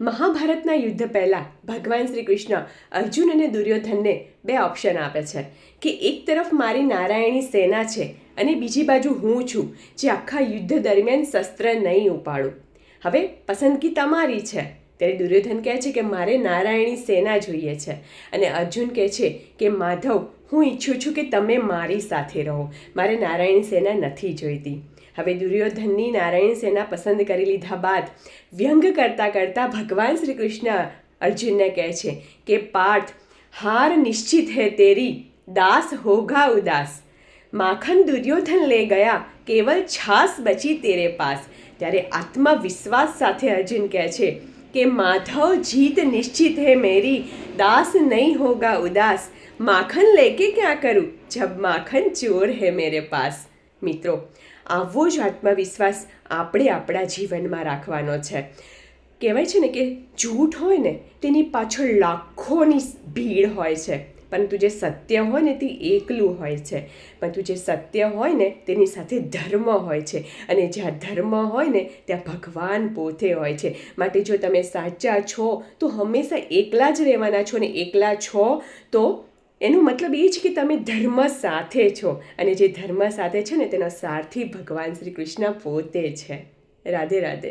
મહાભારતના યુદ્ધ પહેલાં ભગવાન શ્રી કૃષ્ણ અર્જુન અને દુર્યોધનને બે ઓપ્શન આપે છે કે એક તરફ મારી નારાયણી સેના છે અને બીજી બાજુ હું છું જે આખા યુદ્ધ દરમિયાન શસ્ત્ર નહીં ઉપાડું. હવે પસંદગી તમારી છે. ત્યારે દુર્યોધન કહે છે કે મારે નારાયણી સેના જોઈએ છે અને અર્જુન કહે છે કે માધવ, હું ઈચ્છું છું કે તમે મારી સાથે રહો, મારે નારાયણી સેના નથી જોઈતી. હવે દુર્યોધનની નારાયણ સેના પસંદ કરી લીધા બાદ વ્યંગ કરતાં કરતાં ભગવાન શ્રી કૃષ્ણ અર્જુનને કહે છે કે પાર્થ, હાર નિશ્ચિત હૈ તેરી, દાસ હોગા ઉદાસ. માખન દુર્યોધન લે ગયા, કેવલ છાસ બચી તેરે પાસ. ત્યારે આત્મવિશ્વાસ સાથે અર્જુન કહે છે કે માધવ, જીત નિશ્ચિત હૈ મેરી, દાસ નહીં હોગા ઉદાસ. માખન લેકે ક્યાં કરું, જબ માખન ચોર હૈ મેરે પાસ. મિત્રો, આવો જ આત્મવિશ્વાસ આપણે આપણા જીવનમાં રાખવાનો છે. કહેવાય છે ને કે જૂઠ હોય ને તેની પાછળ લાખોની ભીડ હોય છે, પરંતુ જે સત્ય હોય ને તે એકલું હોય છે. પરંતુ જે સત્ય હોય ને તેની સાથે ધર્મ હોય છે, અને જ્યાં ધર્મ હોય ને ત્યાં ભગવાન પોતે હોય છે. માટે જો તમે સાચા છો તો હંમેશા એકલા જ રહેવાના છો, અને એકલા છો તો એનો મતલબ એ છે કે તમે ધર્મ સાથે છો, અને જે ધર્મ સાથે છે ને તેનો સારથી ભગવાન શ્રી કૃષ્ણ પોતે છે. રાધે રાધે.